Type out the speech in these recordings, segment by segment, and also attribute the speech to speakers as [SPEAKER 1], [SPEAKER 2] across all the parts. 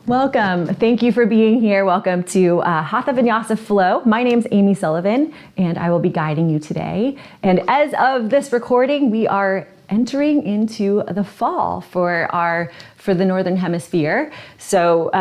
[SPEAKER 1] Welcome. Thank you for being here. Welcome to Hatha Vinyasa Flow. My name's Amy Sullivan, and I will be guiding you today. And as of this recording, we are entering into the fall for the Northern Hemisphere. So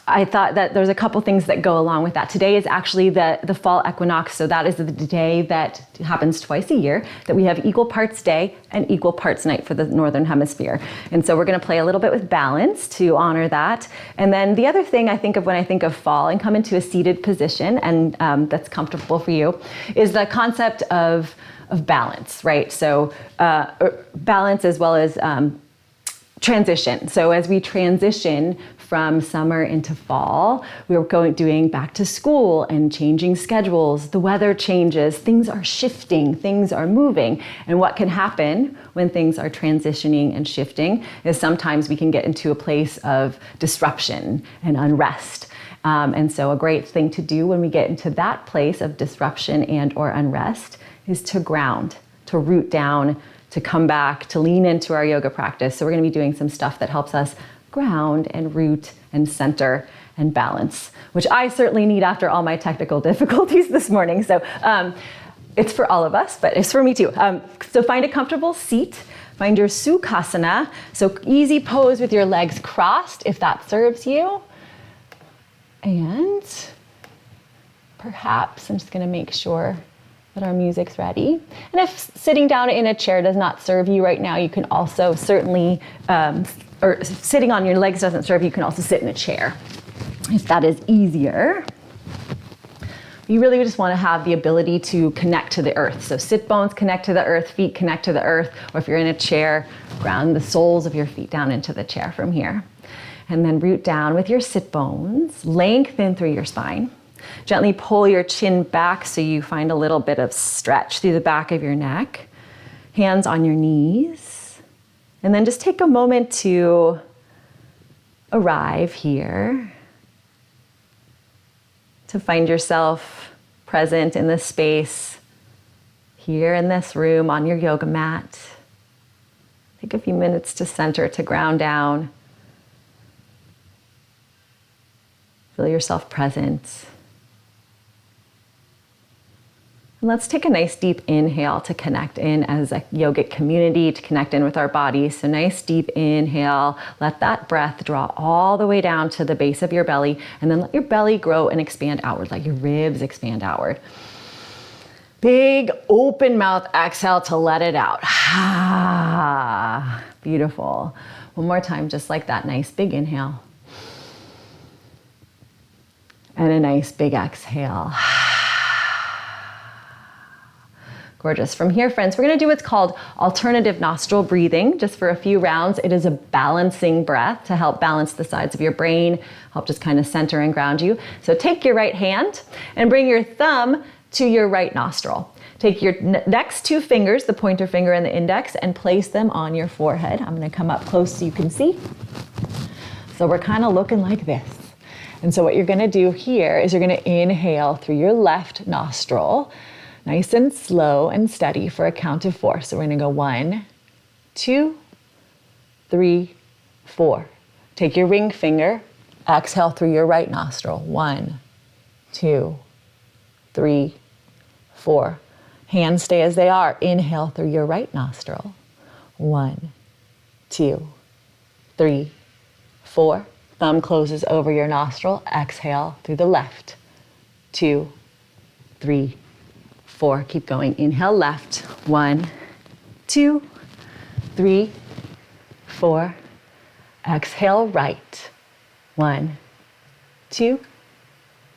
[SPEAKER 1] I thought that there's a couple things that go along with that. Today is actually the fall equinox, so that is the day that happens twice a year, that we have equal parts day and equal parts night for the Northern Hemisphere. And so we're gonna play a little bit with balance to honor that. And then the other thing I think of when I think of fall and come into a seated position, and that's comfortable for you, is the concept of balance, right? So balance as well as transition. So as we transition from summer into fall, we're doing back to school and changing schedules. The weather changes, things are shifting, things are moving. And what can happen when things are transitioning and shifting is sometimes we can get into a place of disruption and unrest. And so a great thing to do when we get into that place of disruption and or unrest is to ground, to root down, to come back, to lean into our yoga practice. So we're gonna be doing some stuff that helps us ground and root and center and balance, which I certainly need after all my technical difficulties this morning. So it's for all of us, but it's for me too. So find a comfortable seat, find your Sukhasana. So easy pose with your legs crossed if that serves you. And perhaps I'm just gonna make sure that our music's ready. And if sitting down in a chair does not serve you right now, you can also certainly, or sitting on your legs doesn't serve you, can also sit in a chair if that is easier. You really just wanna have the ability to connect to the earth. So sit bones connect to the earth, feet connect to the earth, or if you're in a chair, ground the soles of your feet down into the chair from here. And then root down with your sit bones, lengthen through your spine. Gently pull your chin back so you find a little bit of stretch through the back of your neck. Hands on your knees. And then just take a moment to arrive here, to find yourself present in this space, here in this room on your yoga mat. Take a few minutes to center, to ground down. Feel yourself present. And let's take a nice deep inhale to connect in as a yogic community, to connect in with our bodies. So nice deep inhale, let that breath draw all the way down to the base of your belly, and then let your belly grow and expand outward, let your ribs expand outward. Big open mouth exhale to let it out. Ah, beautiful. One more time, just like that, nice big inhale. And a nice big exhale. Gorgeous. From here, friends, we're gonna do what's called alternative nostril breathing, just for a few rounds. It is a balancing breath to help balance the sides of your brain, help just kind of center and ground you. So take your right hand and bring your thumb to your right nostril. Take your next two fingers, the pointer finger and the index, and place them on your forehead. I'm gonna come up close so you can see. So we're kind of looking like this. And so what you're gonna do here is you're gonna inhale through your left nostril, nice and slow and steady for a count of 4. So we're gonna go 1, 2, 3, 4. Take your ring finger, exhale through your right nostril. 1, 2, 3, 4. Hands stay as they are. Inhale through your right nostril. 1, 2, 3, 4. Thumb closes over your nostril. Exhale through the left. 2, 3, 4. Keep going. Inhale left. 1, 2, 3, 4. Exhale right. 1, 2,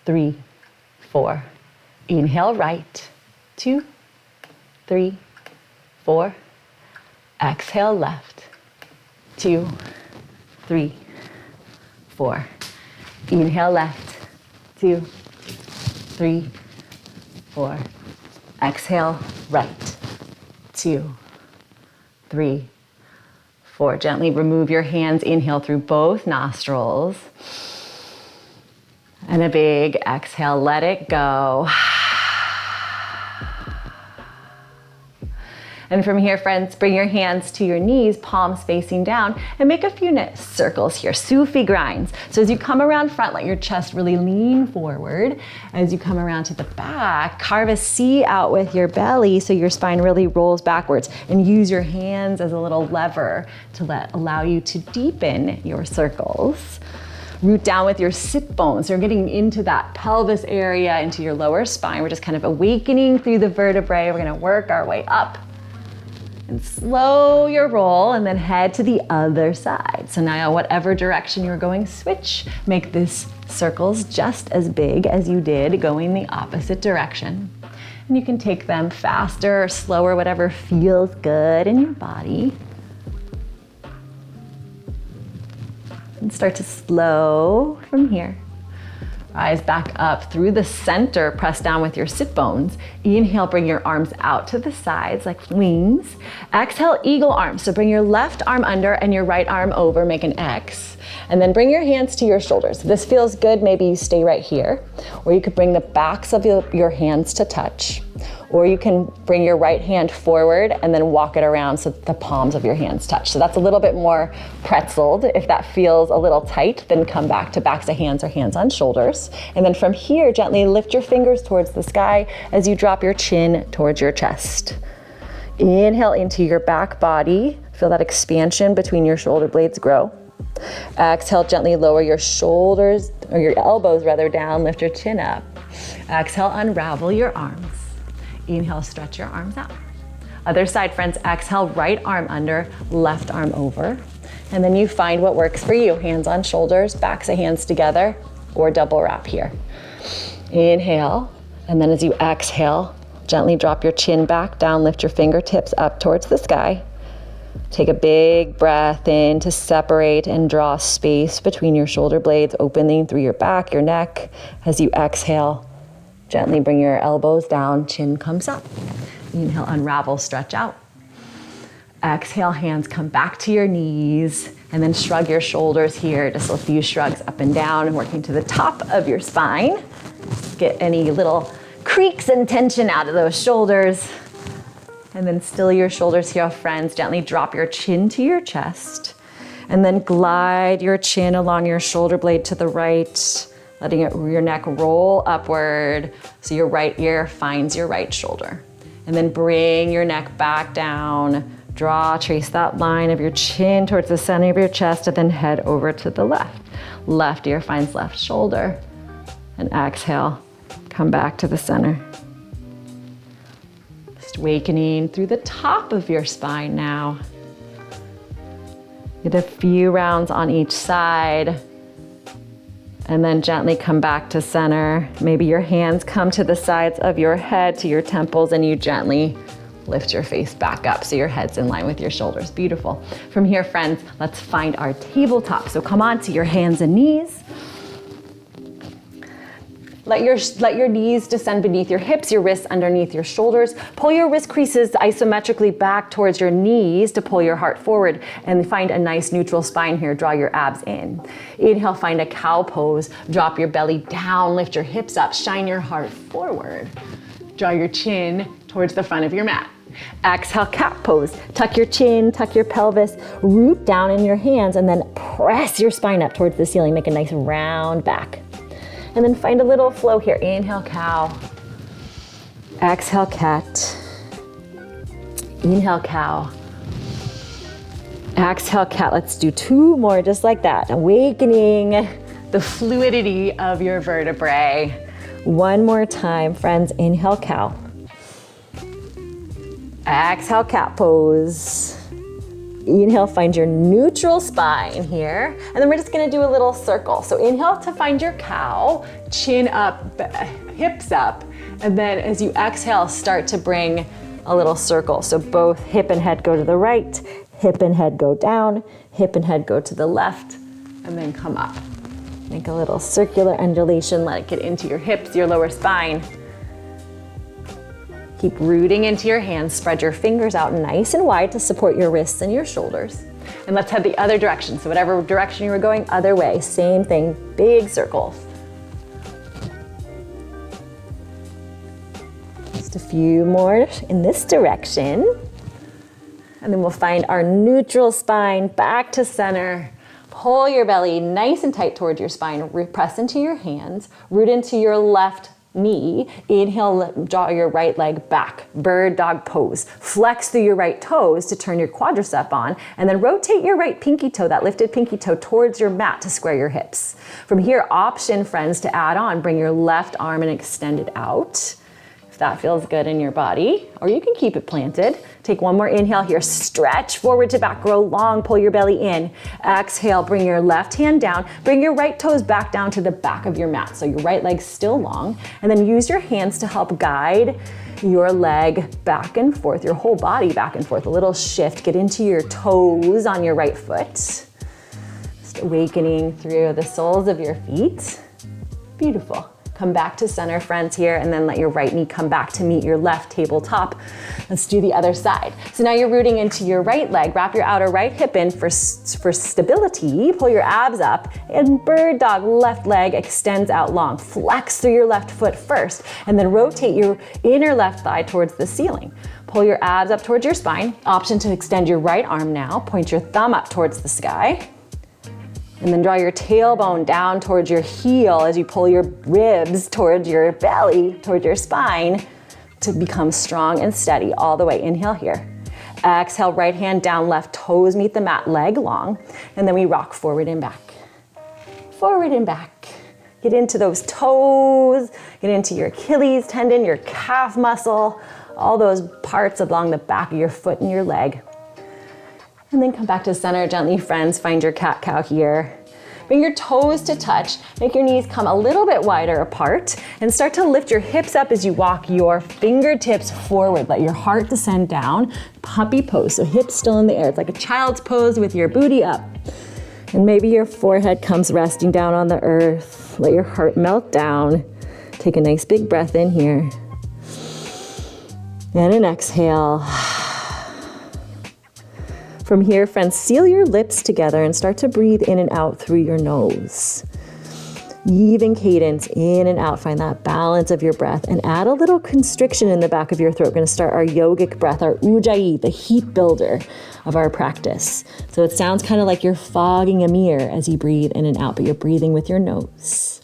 [SPEAKER 1] 3, 4. Inhale right. 2, 3, 4. Exhale left. 2, 3, 4. Inhale left. 2, 3, 4. Exhale right. 2, 3, 4. Gently remove your hands. Inhale through both nostrils. And a big exhale. Let it go. And from here, friends, bring your hands to your knees, palms facing down, and make a few circles here, Sufi grinds. So as you come around front, let your chest really lean forward. As you come around to the back, carve a C out with your belly so your spine really rolls backwards, and use your hands as a little lever to allow you to deepen your circles. Root down with your sit bones. So you're getting into that pelvis area, into your lower spine. We're just kind of awakening through the vertebrae. We're gonna work our way up. And slow your roll and then head to the other side. So now whatever direction you're going, switch. Make these circles just as big as you did going the opposite direction. And you can take them faster or slower, whatever feels good in your body. And start to slow from here. Rise back up through the center, press down with your sit bones. Inhale, bring your arms out to the sides like wings. Exhale, eagle arms. So bring your left arm under and your right arm over, make an X. And then bring your hands to your shoulders. If this feels good, maybe you stay right here. Or you could bring the backs of your hands to touch. Or you can bring your right hand forward and then walk it around so the palms of your hands touch. So that's a little bit more pretzeled. If that feels a little tight, then come back to backs of hands or hands on shoulders. And then from here, gently lift your fingers towards the sky as you drop your chin towards your chest. Inhale into your back body. Feel that expansion between your shoulder blades grow. Exhale, gently lower your shoulders, or your elbows rather, down, lift your chin up. Exhale, unravel your arms. Inhale, stretch your arms out. Other side, friends. Exhale, right arm under, left arm over. And then you find what works for you. Hands on shoulders, backs of hands together, or double wrap here. Inhale, and then as you exhale, gently drop your chin back down, lift your fingertips up towards the sky. Take a big breath in to separate and draw space between your shoulder blades, opening through your back, your neck. As you exhale, gently bring your elbows down, chin comes up. Inhale, unravel, stretch out. Exhale, hands come back to your knees, and then shrug your shoulders here. Just a few shrugs up and down, working to the top of your spine. Get any little creaks and tension out of those shoulders. And then still your shoulders here, friends. Gently drop your chin to your chest. And then glide your chin along your shoulder blade to the right, letting your neck roll upward so your right ear finds your right shoulder. And then bring your neck back down. Trace that line of your chin towards the center of your chest, and then head over to the left. Left ear finds left shoulder. And exhale, come back to the center. Just awakening through the top of your spine now. Get a few rounds on each side. And then gently come back to center. Maybe your hands come to the sides of your head, to your temples, and you gently lift your face back up so your head's in line with your shoulders. Beautiful. From here, friends, let's find our tabletop. So come on to your hands and knees. Let your knees descend beneath your hips, your wrists underneath your shoulders. Pull your wrist creases isometrically back towards your knees to pull your heart forward, and find a nice neutral spine here. Draw your abs in. Inhale, find a cow pose. Drop your belly down, lift your hips up, shine your heart forward. Draw your chin towards the front of your mat. Exhale, cat pose. Tuck your chin, tuck your pelvis, root down in your hands, and then press your spine up towards the ceiling. Make a nice round back. And then find a little flow here. Inhale, cow. Exhale, cat. Inhale, cow. Exhale, cat. Let's do 2 more just like that. Awakening the fluidity of your vertebrae. 1 more time, friends. Inhale, cow. Exhale, cat pose. Inhale, find your neutral spine here. And then we're just gonna do a little circle. So inhale to find your cow, chin up, hips up. And then as you exhale, start to bring a little circle. So both hip and head go to the right, hip and head go down, hip and head go to the left, and then come up. Make a little circular undulation, let it get into your hips, your lower spine. Keep rooting into your hands. Spread your fingers out nice and wide to support your wrists and your shoulders. And let's head the other direction. So whatever direction you were going, other way. Same thing, big circles. Just a few more in this direction. And then we'll find our neutral spine, back to center. Pull your belly nice and tight towards your spine. Press into your hands, root into your left knee. Inhale, draw your right leg back, bird dog pose. Flex through your right toes to turn your quadricep on, and then rotate your right pinky toe, that lifted pinky toe, towards your mat to square your hips. From here, option, friends, to add on, bring your left arm and extend it out. If that feels good in your body, or you can keep it planted. Take one more inhale here, stretch forward to back, grow long, pull your belly in. Exhale, bring your left hand down, bring your right toes back down to the back of your mat, so your right leg's still long, and then use your hands to help guide your leg back and forth, your whole body back and forth. A little shift, get into your toes on your right foot. Just awakening through the soles of your feet. Beautiful. Come back to center, friends, here, and then let your right knee come back to meet your left tabletop. Let's do the other side. So now you're rooting into your right leg. Wrap your outer right hip in for stability. Pull your abs up, and bird dog, left leg extends out long. Flex through your left foot first, and then rotate your inner left thigh towards the ceiling. Pull your abs up towards your spine. Option to extend your right arm now. Point your thumb up towards the sky. And then draw your tailbone down towards your heel as you pull your ribs towards your belly, towards your spine, to become strong and steady all the way. Inhale here. Exhale, right hand down, left toes meet the mat, leg long. And then we rock forward and back. Forward and back. Get into those toes, get into your Achilles tendon, your calf muscle, all those parts along the back of your foot and your leg. And then come back to center gently, friends. Find your cat-cow here. Bring your toes to touch. Make your knees come a little bit wider apart and start to lift your hips up as you walk your fingertips forward. Let your heart descend down. Puppy pose, so hips still in the air. It's like a child's pose with your booty up. And maybe your forehead comes resting down on the earth. Let your heart melt down. Take a nice big breath in here. And an exhale. From here, friends, seal your lips together and start to breathe in and out through your nose. Even cadence, in and out. Find that balance of your breath and add a little constriction in the back of your throat. We're going to start our yogic breath, our ujjayi, the heat builder of our practice. So it sounds kind of like you're fogging a mirror as you breathe in and out, but you're breathing with your nose.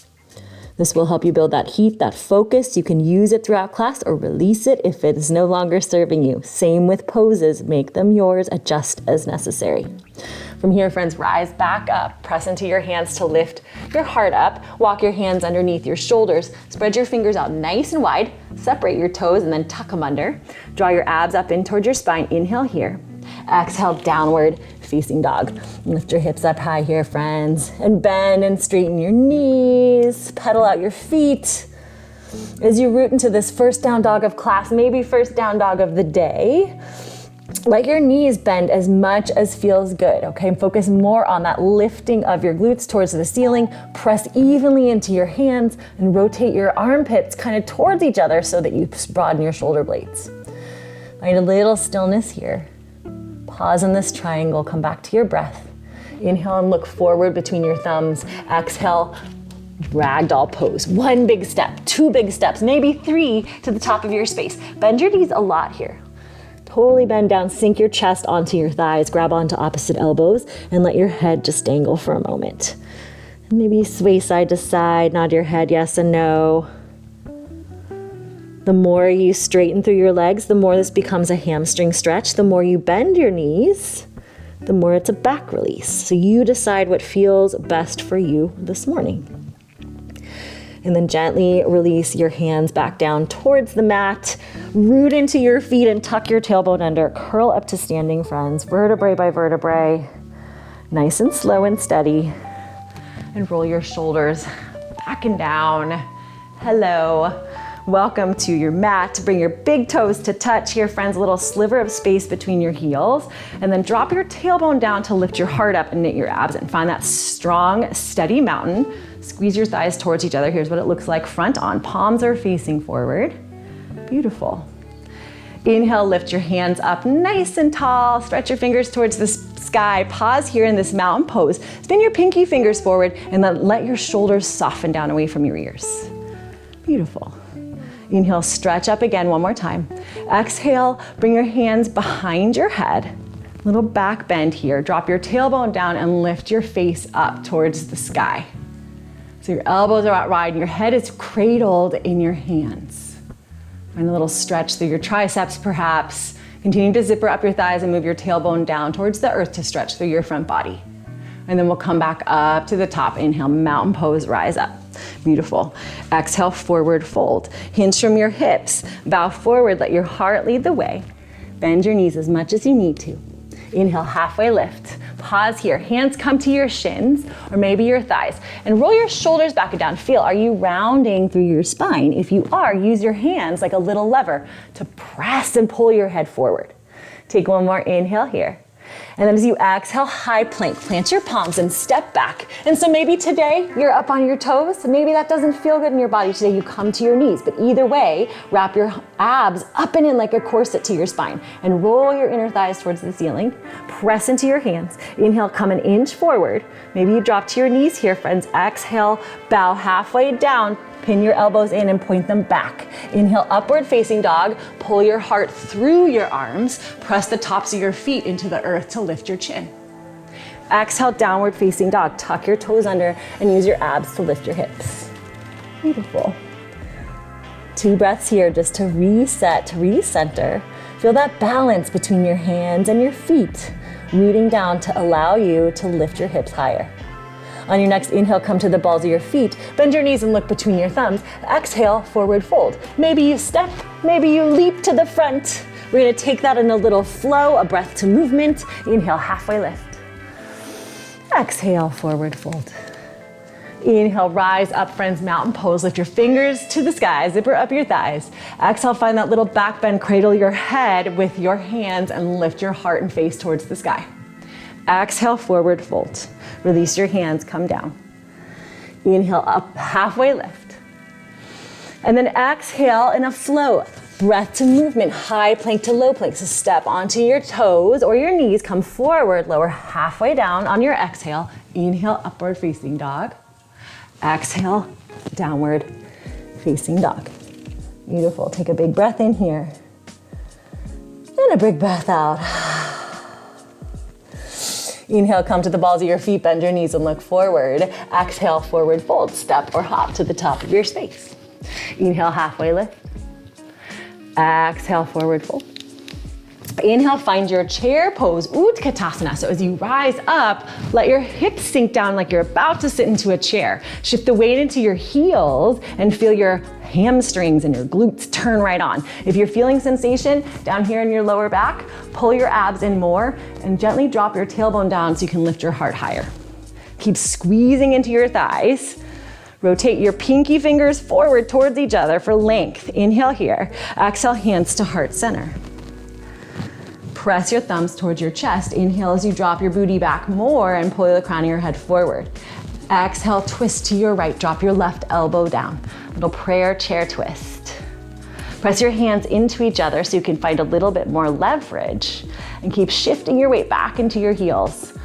[SPEAKER 1] This will help you build that heat, that focus. You can use it throughout class or release it if it is no longer serving you. Same with poses. Make them yours, adjust as necessary. From here, friends, rise back up. Press into your hands to lift your heart up. Walk your hands underneath your shoulders. Spread your fingers out nice and wide. Separate your toes and then tuck them under. Draw your abs up in towards your spine. Inhale here. Exhale, downward facing dog. Lift your hips up high here, friends, and bend and straighten your knees. Pedal out your feet as you root into this first down dog of class, maybe first down dog of the day. Let your knees bend as much as feels good, okay? Focus more on that lifting of your glutes towards the ceiling. Press evenly into your hands and rotate your armpits kind of towards each other so that you broaden your shoulder blades. Find a little stillness here. Pause in this triangle, come back to your breath. Inhale and look forward between your thumbs. Exhale, ragdoll pose. One big step, two big steps, maybe three to the top of your space. Bend your knees a lot here. Totally bend down, sink your chest onto your thighs, grab onto opposite elbows, and let your head just dangle for a moment. And maybe sway side to side, nod your head yes and no. The more you straighten through your legs, the more this becomes a hamstring stretch. The more you bend your knees, the more it's a back release. So you decide what feels best for you this morning. And then gently release your hands back down towards the mat. Root into your feet and tuck your tailbone under. Curl up to standing, friends, vertebrae by vertebrae. Nice and slow and steady. And roll your shoulders back and down. Hello. Welcome to your mat. Bring your big toes to touch here, friends, a little sliver of space between your heels. And then drop your tailbone down to lift your heart up and knit your abs and find that strong, steady mountain. Squeeze your thighs towards each other. Here's what it looks like front on. Palms are facing forward. Beautiful. Inhale, lift your hands up nice and tall. Stretch your fingers towards the sky. Pause here in this mountain pose. Spin your pinky fingers forward and then let your shoulders soften down away from your ears. Beautiful. Inhale, stretch up again one more time. Exhale, bring your hands behind your head. Little back bend here. Drop your tailbone down and lift your face up towards the sky. So your elbows are out wide and your head is cradled in your hands. Find a little stretch through your triceps perhaps. Continue to zipper up your thighs and move your tailbone down towards the earth to stretch through your front body. And then we'll come back up to the top. Inhale, mountain pose, rise up. Beautiful. Exhale, forward fold. Hinge from your hips. Bow forward, let your heart lead the way. Bend your knees as much as you need to. Inhale, halfway lift. Pause here. Hands come to your shins or maybe your thighs. And roll your shoulders back and down. Feel, are you rounding through your spine? If you are, use your hands like a little lever to press and pull your head forward. Take one more inhale here. And then as you exhale, high plank, plant your palms and step back. And so maybe today you're up on your toes. Maybe that doesn't feel good in your body. Today you come to your knees. But either way, wrap your abs up and in like a corset to your spine and roll your inner thighs towards the ceiling. Press into your hands. Inhale, come an inch forward. Maybe you drop to your knees here, friends. Exhale, bow halfway down. Pin your elbows in and point them back. Inhale, upward facing dog. Pull your heart through your arms. Press the tops of your feet into the earth to lift your chin. Exhale, downward facing dog. Tuck your toes under and use your abs to lift your hips. Beautiful. 2 breaths here just to reset, to recenter. Feel that balance between your hands and your feet, rooting down to allow you to lift your hips higher. On your next inhale, come to the balls of your feet. Bend your knees and look between your thumbs. Exhale, forward fold. Maybe you step, maybe you leap to the front. We're gonna take that in a little flow, a breath to movement. Inhale, halfway lift. Exhale, forward fold. Inhale, rise up, friends, mountain pose. Lift your fingers to the sky, zipper up your thighs. Exhale, find that little back bend, cradle your head with your hands and lift your heart and face towards the sky. Exhale, forward fold. Release your hands, come down. Inhale, up, halfway lift. And then exhale in a flow. Breath to movement, high plank to low plank. So step onto your toes or your knees, come forward, lower halfway down on your exhale. Inhale, upward facing dog. Exhale, downward facing dog. Beautiful, take a big breath in here. And a big breath out. Inhale, come to the balls of your feet, bend your knees and look forward. Exhale, forward fold, step or hop to the top of your space. Inhale, halfway lift. Exhale, forward fold. Inhale, find your chair pose, Utkatasana. So as you rise up, let your hips sink down like you're about to sit into a chair. Shift the weight into your heels and feel your hamstrings and your glutes turn right on. If you're feeling sensation down here in your lower back, pull your abs in more and gently drop your tailbone down so you can lift your heart higher. Keep squeezing into your thighs. Rotate your pinky fingers forward towards each other for length. Inhale here. Exhale, hands to heart center. Press your thumbs towards your chest. Inhale as you drop your booty back more and pull the crown of your head forward. Exhale, twist to your right. Drop your left elbow down. Little prayer chair twist. Press your hands into each other so you can find a little bit more leverage and keep shifting your weight back into your heels.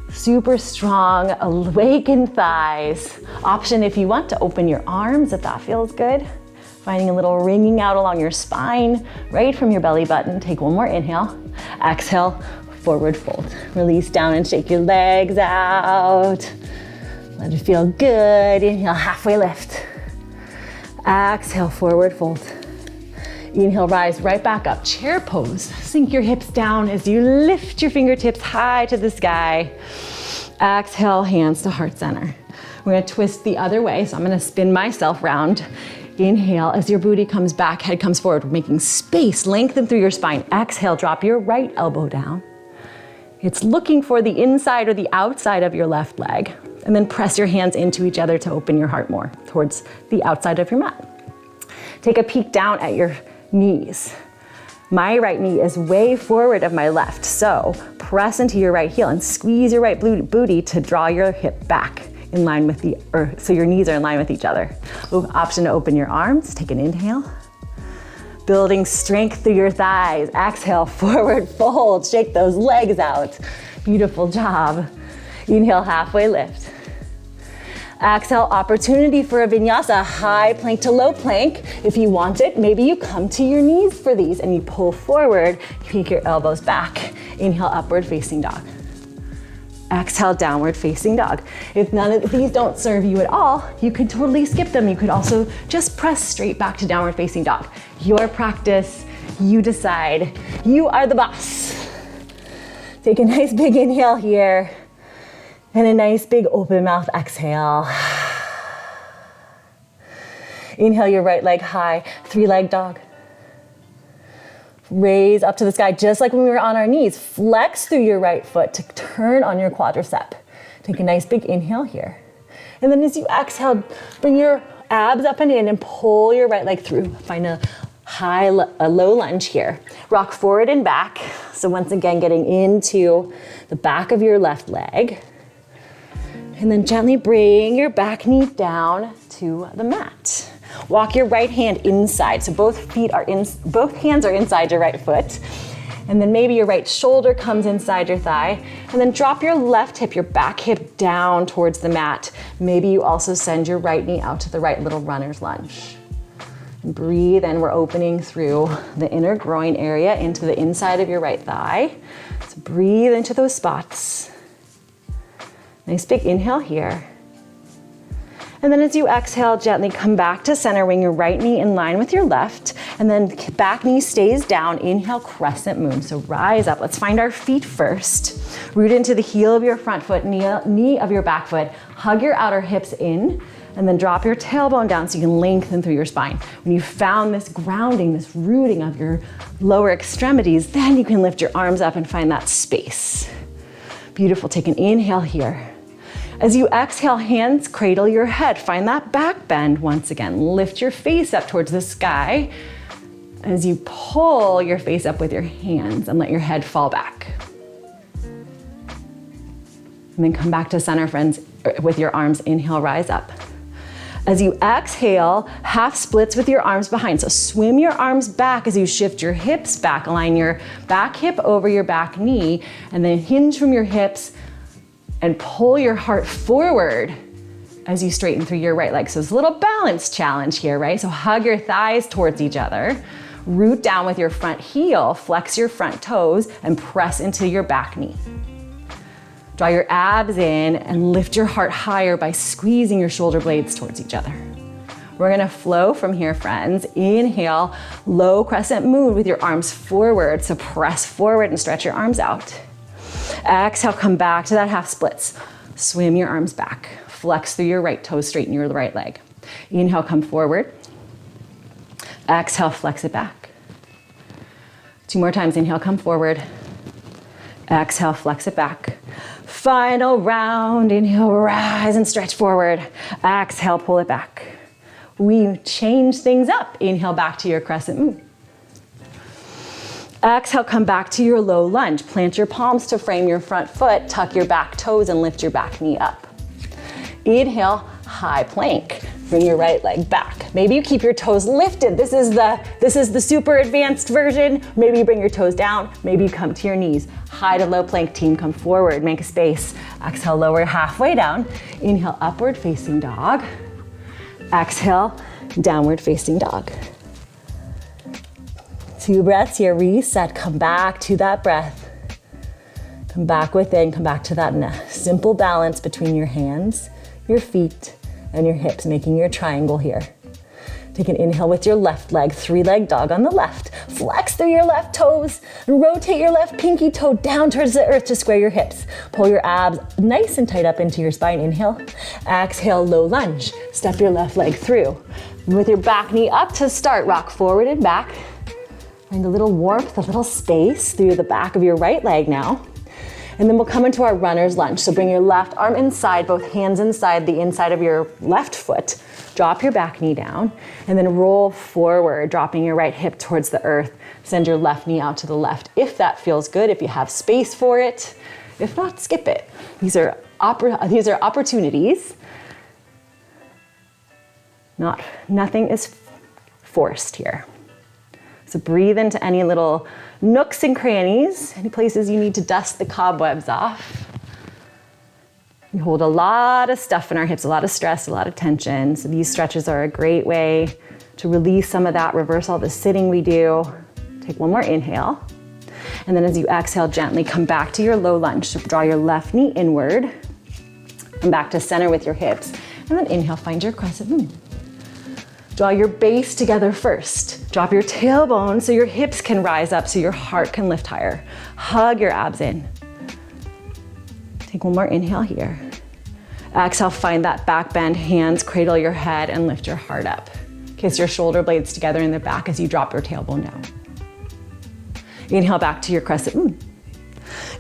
[SPEAKER 1] Super strong, awakened thighs. Option if you want to open your arms if that feels good. Finding a little wringing out along your spine, right from your belly button. Take one more inhale. Exhale, forward fold. Release down and shake your legs out. Let it feel good. Inhale, halfway lift. Exhale, forward fold. Inhale, rise right back up, chair pose. Sink your hips down as you lift your fingertips high to the sky. Exhale, hands to heart center. We're gonna twist the other way, so I'm gonna spin myself round. Inhale, as your booty comes back, head comes forward, making space, lengthen through your spine. Exhale, drop your right elbow down. It's looking for the inside or the outside of your left leg. And then press your hands into each other to open your heart more towards the outside of your mat. Take a peek down at your knees. My right knee is way forward of my left, so press into your right heel and squeeze your right booty to draw your hip back in line with the earth, so your knees are in line with each other. Option to open your arms, take an inhale. Building strength through your thighs. Exhale, forward fold, shake those legs out. Beautiful job. Inhale, halfway lift. Exhale, opportunity for a vinyasa, high plank to low plank. If you want it, maybe you come to your knees for these and you pull forward, peek your elbows back Inhale, upward facing dog. Exhale, downward facing dog. If none of these don't serve you at all, you could totally skip them. You could also just press straight back to downward facing dog. Your practice, you decide. You are the boss. Take a nice big inhale here and a nice big open mouth exhale. Inhale your right leg high, 3-leg dog. Raise up to the sky, just like when we were on our knees. Flex through your right foot to turn on your quadricep. Take a nice big inhale here. And then as you exhale, bring your abs up and in and pull your right leg through. Find a low lunge here. Rock forward and back. So once again, getting into the back of your left leg. And then gently bring your back knee down to the mat. Walk your right hand inside. So both hands are inside your right foot. And then maybe your right shoulder comes inside your thigh. And then drop your left hip, your back hip down towards the mat. Maybe you also send your right knee out to the right, little runner's lunge. And breathe in. We're opening through the inner groin area into the inside of your right thigh. So breathe into those spots. Nice big inhale here. And then as you exhale, gently come back to center, bring your right knee in line with your left, and then back knee stays down. Inhale, crescent moon. So rise up. Let's find our feet first. Root into the heel of your front foot, knee of your back foot. Hug your outer hips in, and then drop your tailbone down so you can lengthen through your spine. When you've found this grounding, this rooting of your lower extremities, then you can lift your arms up and find that space. Beautiful. Take an inhale here. As you exhale, hands cradle your head. Find that back bend once again. Lift your face up towards the sky as you pull your face up with your hands and let your head fall back. And then come back to center, friends, with your arms. Inhale, rise up. As you exhale, half splits with your arms behind. So swim your arms back as you shift your hips back. Align your back hip over your back knee, and then hinge from your hips and pull your heart forward as you straighten through your right leg. So it's a little balance challenge here, right? So hug your thighs towards each other, root down with your front heel, flex your front toes, and press into your back knee. Draw your abs in and lift your heart higher by squeezing your shoulder blades towards each other. We're gonna flow from here, friends. Inhale, low crescent moon with your arms forward. So press forward and stretch your arms out. Exhale, come back to that half splits. Swim your arms back. Flex through your right toes, straighten your right leg. Inhale, come forward. Exhale, flex it back. 2 more times. Inhale, come forward. Exhale, flex it back. Final round. Inhale, rise and stretch forward. Exhale, pull it back. We change things up. Inhale, back to your crescent moon. Exhale, come back to your low lunge. Plant your palms to frame your front foot, tuck your back toes and lift your back knee up. Inhale, high plank. Bring your right leg back. Maybe you keep your toes lifted. This is the super advanced version. Maybe you bring your toes down. Maybe you come to your knees. High to low plank, team, come forward, make a space. Exhale, lower halfway down. Inhale, upward facing dog. Exhale, downward facing dog. 2 breaths here, reset, come back to that breath. Come back within, come back to that simple balance between your hands, your feet, and your hips, making your triangle here. Take an inhale with your left leg, 3-leg dog on the left. Flex through your left toes and rotate your left pinky toe down towards the earth to square your hips. Pull your abs nice and tight up into your spine. Inhale, exhale, low lunge. Step your left leg through. With your back knee up to start, rock forward and back. Find a little warmth, a little space through the back of your right leg now. And then we'll come into our runner's lunge. So bring your left arm inside, both hands inside the inside of your left foot. Drop your back knee down and then roll forward, dropping your right hip towards the earth. Send your left knee out to the left if that feels good, if you have space for it. If not, skip it. These are opportunities. Nothing is forced here. So breathe into any little nooks and crannies, any places you need to dust the cobwebs off. We hold a lot of stuff in our hips, a lot of stress, a lot of tension. So these stretches are a great way to release some of that, reverse all the sitting we do. Take one more inhale. And then as you exhale, gently come back to your low lunge. So draw your left knee inward and back to center with your hips. And then inhale, find your crescent moon. Draw your base together first. Drop your tailbone so your hips can rise up, so your heart can lift higher. Hug your abs in. Take one more inhale here. Exhale, find that back bend, hands cradle your head and lift your heart up. Kiss your shoulder blades together in the back as you drop your tailbone down. Inhale back to your crescent moon.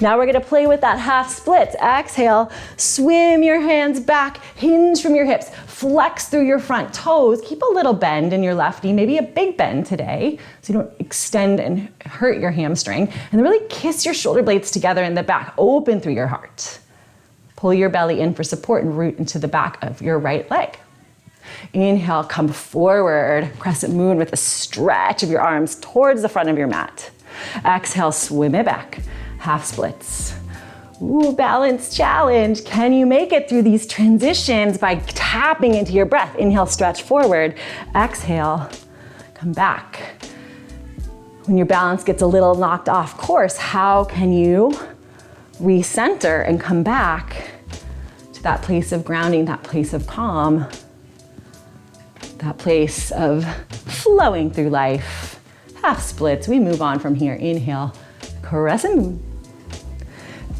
[SPEAKER 1] Now we're gonna play with that half splits. Exhale, swim your hands back, hinge from your hips, flex through your front toes. Keep a little bend in your left knee, maybe a big bend today, so you don't extend and hurt your hamstring. And then really kiss your shoulder blades together in the back, open through your heart. Pull your belly in for support and root into the back of your right leg. Inhale, come forward, crescent moon with a stretch of your arms towards the front of your mat. Exhale, swim it back. Half splits. Ooh, balance challenge. Can you make it through these transitions by tapping into your breath? Inhale, stretch forward. Exhale, come back. When your balance gets a little knocked off course, how can you recenter and come back to that place of grounding, that place of calm, that place of flowing through life? Half splits. We move on from here. Inhale, crescent moon.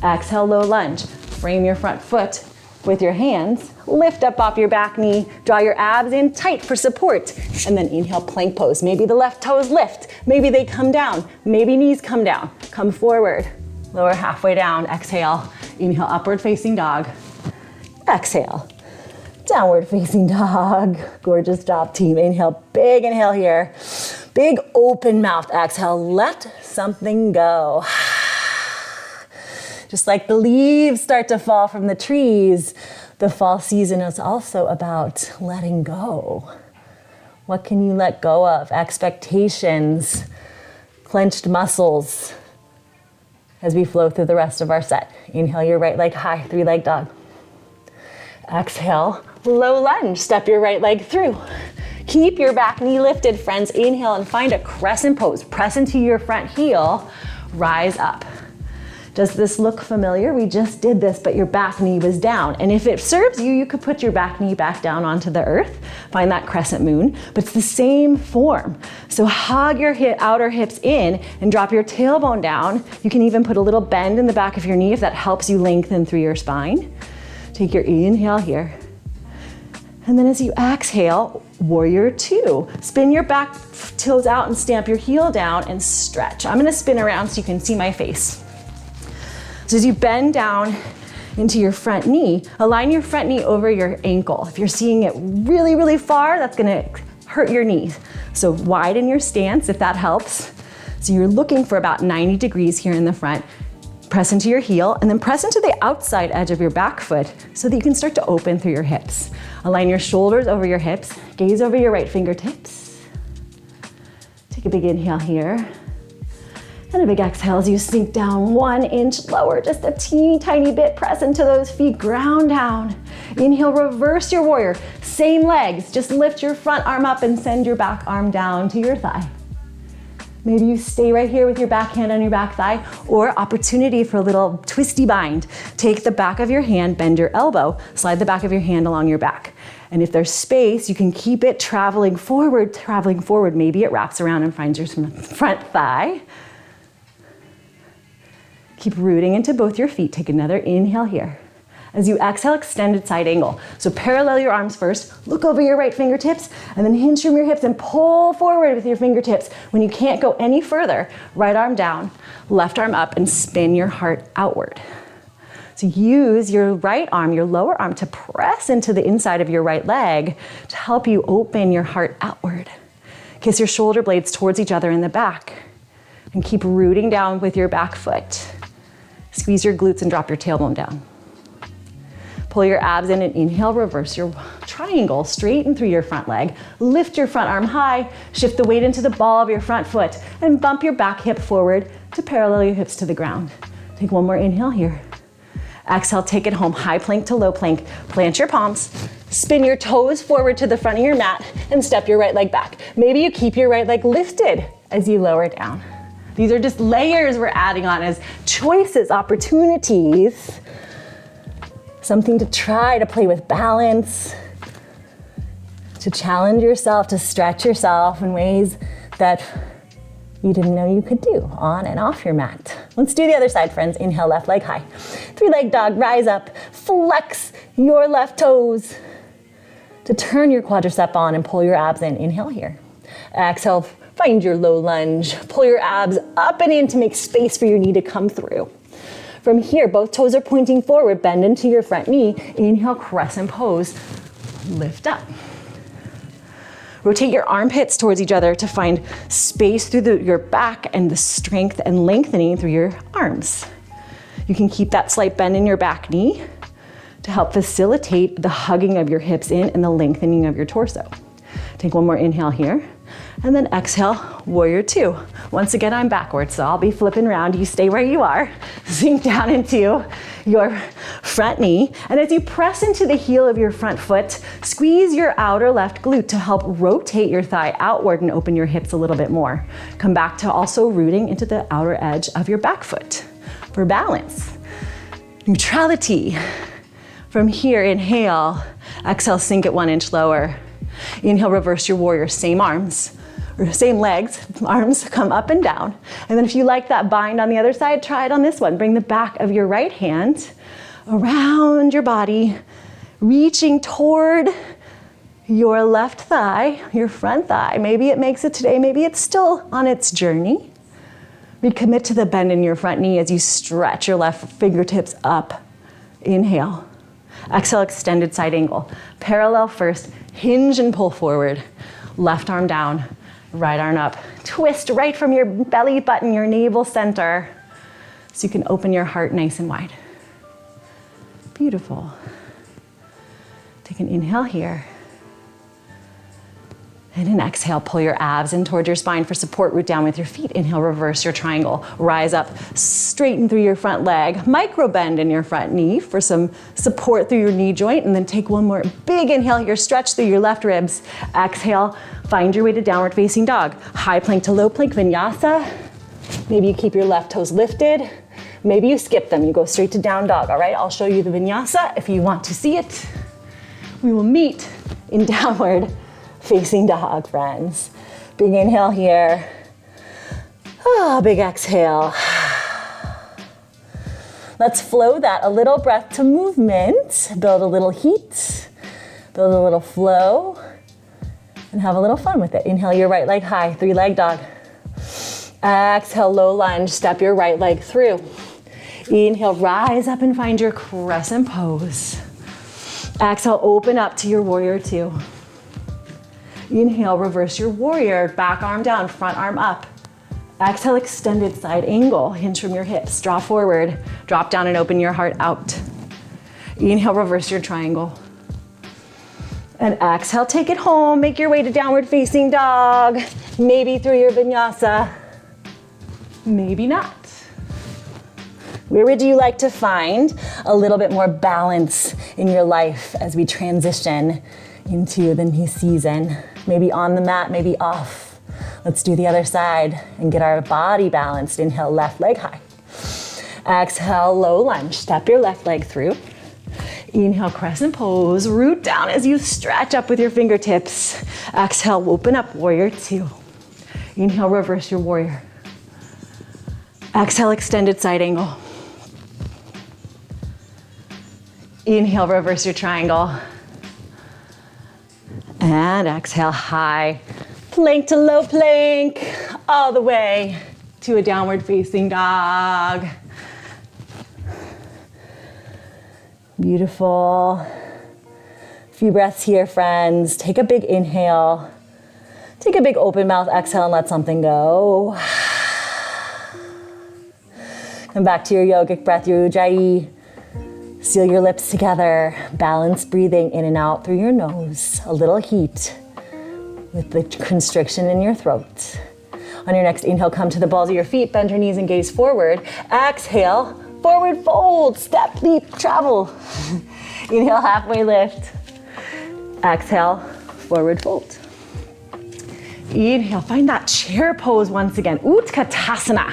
[SPEAKER 1] Exhale, low lunge. Frame your front foot with your hands. Lift up off your back knee. Draw your abs in tight for support. And then inhale, plank pose. Maybe the left toes lift. Maybe they come down. Maybe knees come down. Come forward. Lower halfway down. Exhale. Inhale, upward facing dog. Exhale. Downward facing dog. Gorgeous job, team. Inhale, big inhale here. Big open mouth. Exhale, let something go. Just like the leaves start to fall from the trees, the fall season is also about letting go. What can you let go of? Expectations, clenched muscles, as we flow through the rest of our set. Inhale your right leg high, 3-leg dog. Exhale, low lunge, step your right leg through. Keep your back knee lifted, friends. Inhale and find a crescent pose. Press into your front heel, rise up. Does this look familiar? We just did this, but your back knee was down. And if it serves you, you could put your back knee back down onto the earth. Find that crescent moon, but it's the same form. So hug your outer hips in and drop your tailbone down. You can even put a little bend in the back of your knee if that helps you lengthen through your spine. Take your inhale here. And then as you exhale, warrior two. Spin your back toes out and stamp your heel down and stretch. I'm gonna spin around so you can see my face. So as you bend down into your front knee, align your front knee over your ankle. If you're seeing it really, really far, that's gonna hurt your knees. So widen your stance if that helps. So you're looking for about 90 degrees here in the front. Press into your heel and then press into the outside edge of your back foot so that you can start to open through your hips. Align your shoulders over your hips, gaze over your right fingertips. Take a big inhale here. And a big exhale as you sink down 1 inch lower, just a teeny tiny bit. Press into those feet, ground down. Inhale, reverse your warrior. Same legs, just lift your front arm up and send your back arm down to your thigh. Maybe you stay right here with your back hand on your back thigh, or opportunity for a little twisty bind. Take the back of your hand, bend your elbow, slide the back of your hand along your back. And if there's space, you can keep it traveling forward. Maybe it wraps around and finds your front thigh. Keep rooting into both your feet. Take another inhale here. As you exhale, extended side angle. So parallel your arms first, look over your right fingertips, and then hinge from your hips and pull forward with your fingertips. When you can't go any further, right arm down, left arm up, and spin your heart outward. So use your right arm, your lower arm, to press into the inside of your right leg to help you open your heart outward. Kiss your shoulder blades towards each other in the back, and keep rooting down with your back foot. Squeeze your glutes and drop your tailbone down. Pull your abs in and inhale, reverse your triangle, straighten through your front leg. Lift your front arm high, shift the weight into the ball of your front foot, and bump your back hip forward to parallel your hips to the ground. Take one more inhale here. Exhale, take it home, high plank to low plank. Plant your palms, spin your toes forward to the front of your mat, and step your right leg back. Maybe you keep your right leg lifted as you lower down. These are just layers we're adding on as choices, opportunities, something to try to play with balance, to challenge yourself, to stretch yourself in ways that you didn't know you could do on and off your mat. Let's do the other side, friends. Inhale, left leg high. 3-leg dog, rise up, flex your left toes to turn your quadricep on and pull your abs in. Inhale here. Exhale, find your low lunge. Pull your abs up and in to make space for your knee to come through. From here, both toes are pointing forward, bend into your front knee. Inhale, crescent pose, lift up. Rotate your armpits towards each other to find space through your back and the strength and lengthening through your arms. You can keep that slight bend in your back knee to help facilitate the hugging of your hips in and the lengthening of your torso. Take one more inhale here. And then exhale, warrior two. Once again, I'm backwards, so I'll be flipping around. You stay where you are. Sink down into your front knee. And as you press into the heel of your front foot, squeeze your outer left glute to help rotate your thigh outward and open your hips a little bit more. Come back to also rooting into the outer edge of your back foot for balance. Neutrality. From here, inhale. Exhale, sink it 1 inch lower. Inhale, reverse your warrior, same arms, or same legs, arms come up and down. And then if you like that bind on the other side, try it on this one. Bring the back of your right hand around your body, reaching toward your left thigh, your front thigh. Maybe it makes it today, maybe it's still on its journey. Recommit to the bend in your front knee as you stretch your left fingertips up. Inhale. Exhale, extended side angle. Parallel first, hinge and pull forward. Left arm down, right arm up. Twist right from your belly button, your navel center, so you can open your heart nice and wide. Beautiful. Take an inhale here. And an exhale, pull your abs in towards your spine for support. Root down with your feet. Inhale, reverse your triangle. Rise up, straighten through your front leg. Micro bend in your front knee for some support through your knee joint. And then take one more big inhale here. Stretch through your left ribs. Exhale, find your way to downward facing dog. High plank to low plank, vinyasa. Maybe you keep your left toes lifted. Maybe you skip them. You go straight to down dog, all right? I'll show you the vinyasa if you want to see it. We will meet in downward facing dog, friends. Big inhale here. Big exhale. Let's flow that a little breath to movement. Build a little heat. Build a little flow. And have a little fun with it. Inhale your right leg high, 3-leg dog. Exhale, low lunge. Step your right leg through. Inhale, rise up and find your crescent pose. Exhale, open up to your warrior two. Inhale, reverse your warrior, back arm down, front arm up. Exhale, extended side angle, hinge from your hips, draw forward, drop down and open your heart out. Inhale, reverse your triangle. And exhale, take it home, make your way to downward facing dog. Maybe through your vinyasa, maybe not. Where would you like to find a little bit more balance in your life as we transition into the new season? Maybe on the mat, maybe off. Let's do the other side and get our body balanced. Inhale, left leg high. Exhale, low lunge. Step your left leg through. Inhale, crescent pose. Root down as you stretch up with your fingertips. Exhale, open up, warrior two. Inhale, reverse your warrior. Exhale, extended side angle. Inhale, reverse your triangle. And exhale, high plank to low plank, all the way to a downward facing dog. Beautiful. A few breaths here, friends. Take a big inhale. Take a big open mouth exhale and let something go. Come back to your yogic breath, your ujjayi. Seal your lips together. Balance breathing in and out through your nose. A little heat with the constriction in your throat. On your next inhale, come to the balls of your feet. Bend your knees and gaze forward. Exhale, forward fold. Step, leap, travel. Inhale, halfway lift. Exhale, forward fold. Inhale, find that chair pose once again, Utkatasana,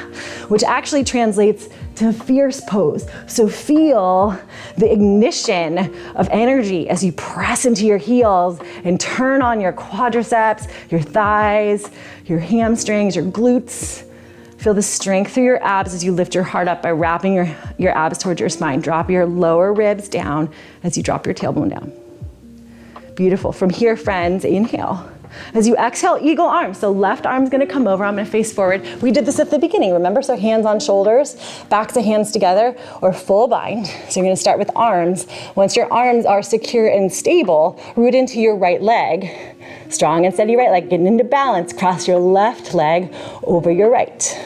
[SPEAKER 1] which actually translates to fierce pose. So feel the ignition of energy as you press into your heels and turn on your quadriceps, your thighs, your hamstrings, your glutes. Feel the strength through your abs as you lift your heart up by wrapping your abs towards your spine. Drop your lower ribs down as you drop your tailbone down. Beautiful. From here, friends, inhale. As you exhale, eagle arms. So left arm's gonna come over, I'm gonna face forward. We did this at the beginning, remember? So hands on shoulders, backs of hands together, or full bind. So you're gonna start with arms. Once your arms are secure and stable, root into your right leg. Strong and steady right leg, getting into balance. Cross your left leg over your right.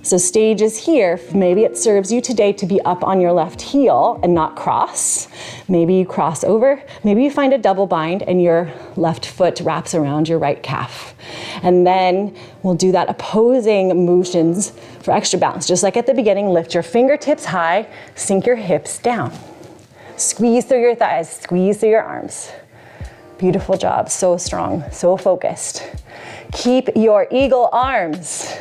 [SPEAKER 1] So stage is here. Maybe it serves you today to be up on your left heel and not cross. Maybe you cross over. Maybe you find a double bind and your left foot wraps around your right calf. And then we'll do that opposing motions for extra balance. Just like at the beginning, lift your fingertips high, sink your hips down. Squeeze through your thighs, squeeze through your arms. Beautiful job, so strong, so focused. Keep your eagle arms.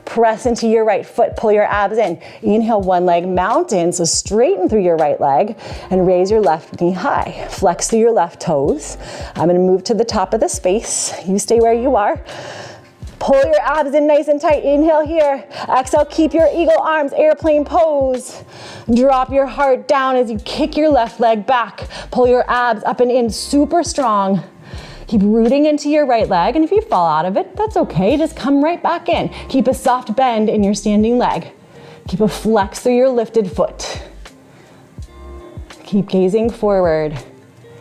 [SPEAKER 1] Press into your right foot, pull your abs in. Inhale, one leg mountain, so straighten through your right leg and raise your left knee high. Flex through your left toes. I'm gonna move to the top of the space. You stay where you are. Pull your abs in nice and tight. Inhale here. Exhale, keep your eagle arms, airplane pose. Drop your heart down as you kick your left leg back. Pull your abs up and in, super strong. Keep rooting into your right leg, and if you fall out of it, that's okay. Just come right back in. Keep a soft bend in your standing leg. Keep a flex through your lifted foot. Keep gazing forward.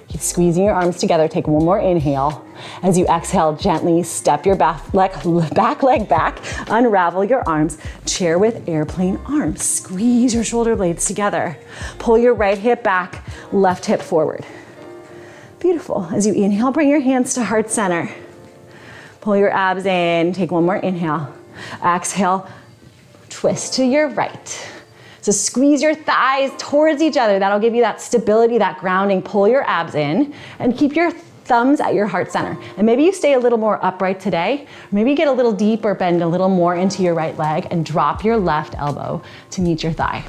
[SPEAKER 1] Keep squeezing your arms together. Take one more inhale. As you exhale, gently step your back leg back. Unravel your arms. Chair with airplane arms. Squeeze your shoulder blades together. Pull your right hip back, left hip forward. Beautiful. As you inhale, bring your hands to heart center. Pull your abs in. Take one more inhale. Exhale, twist to your right. So squeeze your thighs towards each other. That'll give you that stability, that grounding. Pull your abs in and keep your thumbs at your heart center. And maybe you stay a little more upright today. Maybe you get a little deeper, bend a little more into your right leg and drop your left elbow to meet your thigh.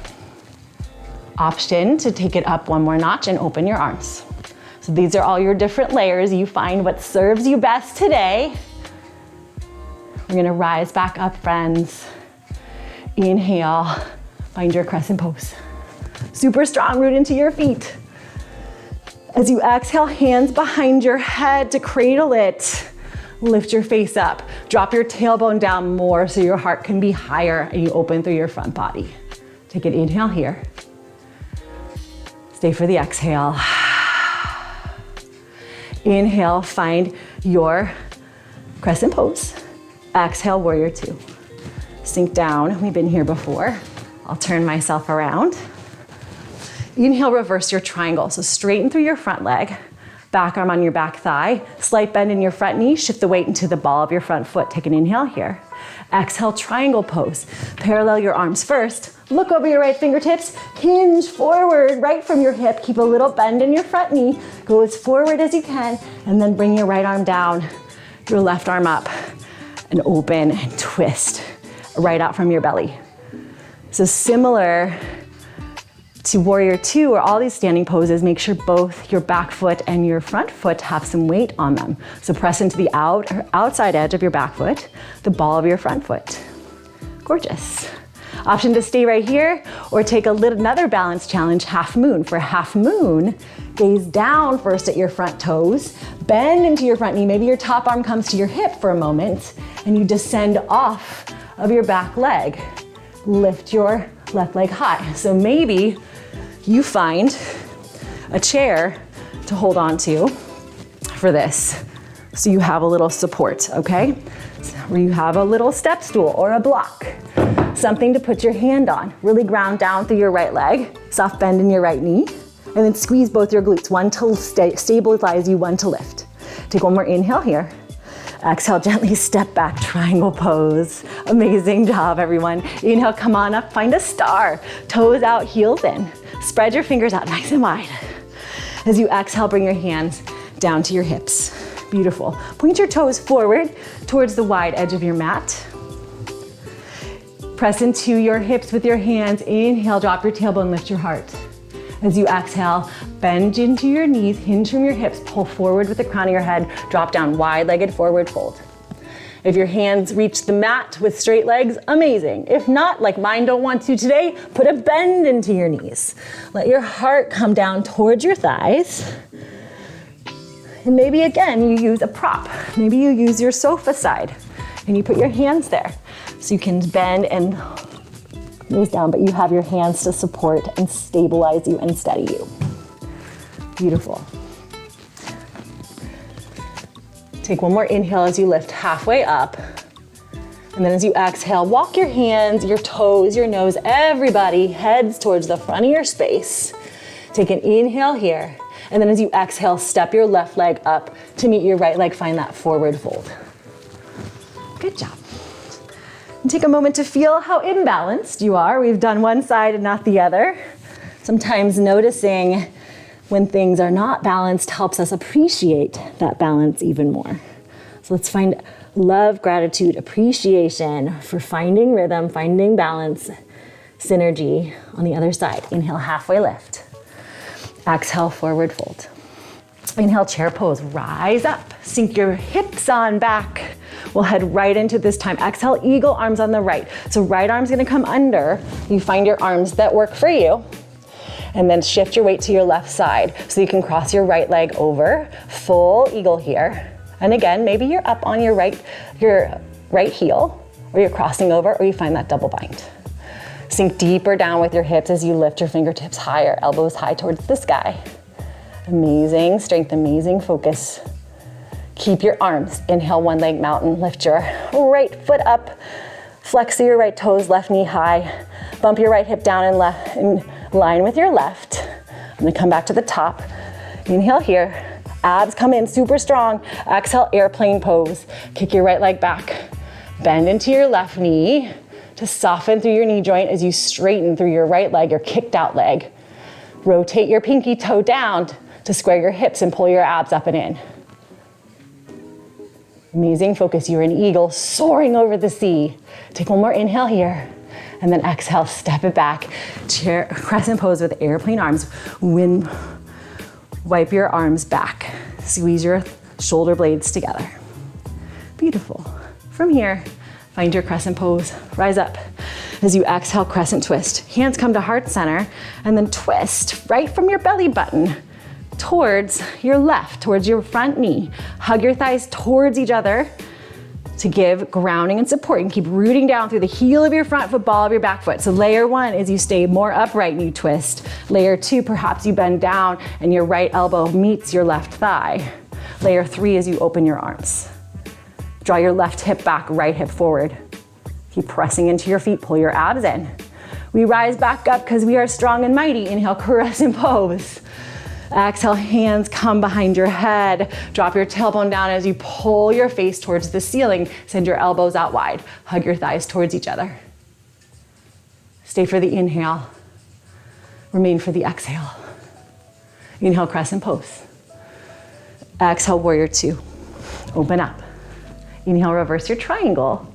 [SPEAKER 1] Option to take it up one more notch and open your arms. So these are all your different layers. You find what serves you best today. We're gonna rise back up, friends. Inhale, find your crescent pose. Super strong, root into your feet. As you exhale, hands behind your head to cradle it. Lift your face up. Drop your tailbone down more so your heart can be higher and you open through your front body. Take an inhale here. Stay for the exhale. Inhale, find your crescent pose. Exhale, warrior two. Sink down, we've been here before. I'll turn myself around. Inhale, reverse your triangle. So straighten through your front leg, back arm on your back thigh, slight bend in your front knee, shift the weight into the ball of your front foot. Take an inhale here. Exhale, triangle pose. Parallel your arms first. Look over your right fingertips, hinge forward right from your hip. Keep a little bend in your front knee. Go as forward as you can, and then bring your right arm down, your left arm up, and open and twist right out from your belly. So similar to warrior two or all these standing poses, make sure both your back foot and your front foot have some weight on them. So press into the outside edge of your back foot, the ball of your front foot. Gorgeous. Option to stay right here or take another balance challenge, half moon. For half moon, gaze down first at your front toes, bend into your front knee. Maybe your top arm comes to your hip for a moment and you descend off of your back leg. Lift your left leg high. So maybe you find a chair to hold on to for this. So you have a little support, okay? So where you have a little step stool or a block. Something to put your hand on. Really ground down through your right leg, soft bend in your right knee, and then squeeze both your glutes, one to stabilize you, one to lift. Take one more inhale here. Exhale, gently step back, triangle pose. Amazing job, everyone. Inhale, come on up, find a star. Toes out, heels in. Spread your fingers out nice and wide. As you exhale, bring your hands down to your hips. Beautiful. Point your toes forward towards the wide edge of your mat. Press into your hips with your hands. Inhale, drop your tailbone, lift your heart. As you exhale, bend into your knees, hinge from your hips, pull forward with the crown of your head, drop down, wide-legged forward fold. If your hands reach the mat with straight legs, amazing. If not, like mine don't want to today, put a bend into your knees. Let your heart come down towards your thighs. And maybe again, you use a prop. Maybe you use your sofa side and you put your hands there. So you can bend and knees down, but you have your hands to support and stabilize you and steady you. Beautiful. Take one more inhale as you lift halfway up. And then as you exhale, walk your hands, your toes, your nose, everybody heads towards the front of your space. Take an inhale here. And then as you exhale, step your left leg up to meet your right leg. Find that forward fold. Good job. And take a moment to feel how imbalanced you are. We've done one side and not the other. Sometimes noticing when things are not balanced helps us appreciate that balance even more. So let's find love, gratitude, appreciation for finding rhythm, finding balance, synergy on the other side. Inhale, halfway lift. Exhale, forward fold. Inhale, chair pose, rise up. Sink your hips on back. We'll head right into this time. Exhale, eagle, arms on the right. So right arm's gonna come under. You find your arms that work for you. And then shift your weight to your left side so you can cross your right leg over. Full eagle here. And again, maybe you're up on your right heel, or you're crossing over, or you find that double bind. Sink deeper down with your hips as you lift your fingertips higher, elbows high towards the sky. Amazing strength, amazing focus. Keep your arms. Inhale, one leg mountain. Lift your right foot up. Flex your right toes, left knee high. Bump your right hip down and in line with your left. I'm gonna come back to the top. Inhale here. Abs come in super strong. Exhale, airplane pose. Kick your right leg back. Bend into your left knee to soften through your knee joint as you straighten through your right leg, your kicked out leg. Rotate your pinky toe down to square your hips and pull your abs up and in. Amazing focus. You're an eagle soaring over the sea. Take one more inhale here. And then exhale, step it back. Chair, crescent pose with airplane arms. Wipe your arms back. Squeeze your shoulder blades together. Beautiful. From here, find your crescent pose. Rise up. As you exhale, crescent twist. Hands come to heart center and then twist right from your belly button towards your left, towards your front knee. Hug your thighs towards each other to give grounding and support. You can keep rooting down through the heel of your front foot, ball of your back foot. So layer one is you stay more upright and you twist. Layer two, perhaps you bend down and your right elbow meets your left thigh. Layer three is you open your arms. Draw your left hip back, right hip forward. Keep pressing into your feet, pull your abs in. We rise back up because we are strong and mighty. Inhale, crescent pose. Exhale, hands come behind your head. Drop your tailbone down as you pull your face towards the ceiling. Send your elbows out wide. Hug your thighs towards each other. Stay for the inhale. Remain for the exhale. Inhale, crescent pose. Exhale, warrior two. Open up. Inhale, reverse your triangle.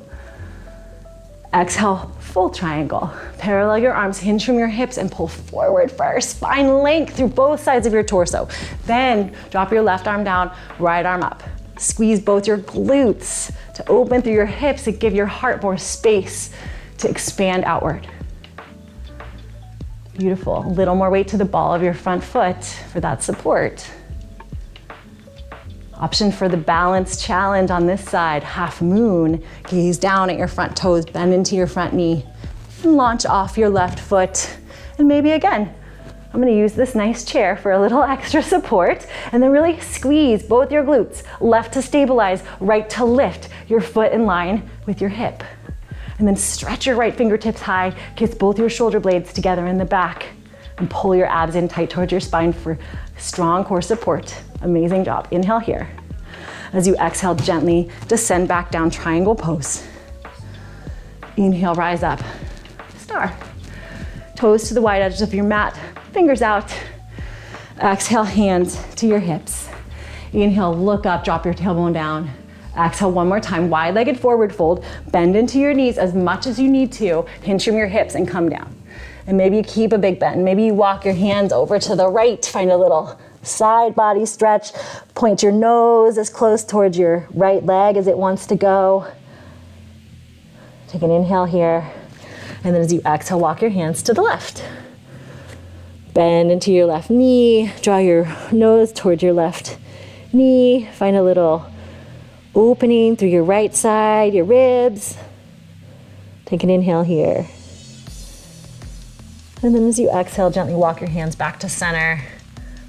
[SPEAKER 1] Exhale, full triangle. Parallel your arms, hinge from your hips and pull forward first. Find length through both sides of your torso. Then drop your left arm down, right arm up. Squeeze both your glutes to open through your hips and give your heart more space to expand outward. Beautiful. A little more weight to the ball of your front foot for that support. Option for the balance challenge on this side, half moon. Gaze down at your front toes, bend into your front knee, and launch off your left foot. And maybe again, I'm gonna use this nice chair for a little extra support, and then really squeeze both your glutes, left to stabilize, right to lift your foot in line with your hip. And then stretch your right fingertips high, kiss both your shoulder blades together in the back, and pull your abs in tight towards your spine for strong core support. Amazing job. Inhale here. As you exhale, gently descend back down, triangle pose. Inhale, rise up. Star. Toes to the wide edges of your mat, fingers out. Exhale, hands to your hips. Inhale, look up, drop your tailbone down. Exhale one more time, wide-legged forward fold. Bend into your knees as much as you need to. Hinge from your hips and come down. And maybe you keep a big bend. Maybe you walk your hands over to the right. Find a little side body stretch. Point your nose as close towards your right leg as it wants to go. Take an inhale here. And then as you exhale, walk your hands to the left. Bend into your left knee. Draw your nose towards your left knee. Find a little opening through your right side, your ribs. Take an inhale here. And then as you exhale, gently walk your hands back to center.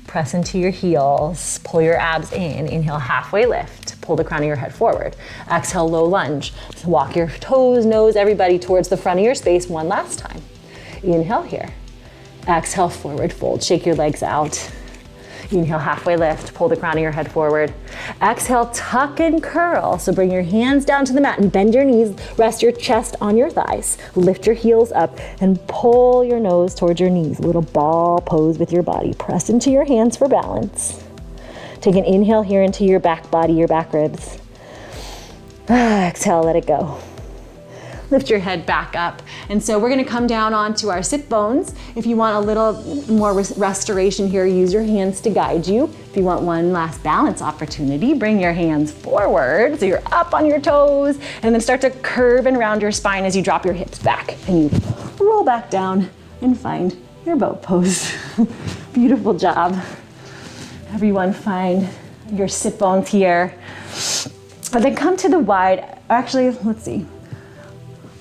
[SPEAKER 1] Press into your heels. Pull your abs in. Inhale, halfway lift. Pull the crown of your head forward. Exhale, low lunge. So walk your toes, nose, everybody towards the front of your space one last time. Inhale here. Exhale, forward fold. Shake your legs out. Inhale, halfway lift. Pull the crown of your head forward. Exhale, tuck and curl. So bring your hands down to the mat and bend your knees. Rest your chest on your thighs. Lift your heels up and pull your nose towards your knees. A little ball pose with your body. Press into your hands for balance. Take an inhale here into your back body, your back ribs. Exhale, let it go. Lift your head back up. And so we're gonna come down onto our sit bones. If you want a little more restoration here, use your hands to guide you. If you want one last balance opportunity, bring your hands forward so you're up on your toes, and then start to curve and round your spine as you drop your hips back and you roll back down and find your boat pose. Beautiful job. Everyone find your sit bones here. But then come to the wide, actually, let's see.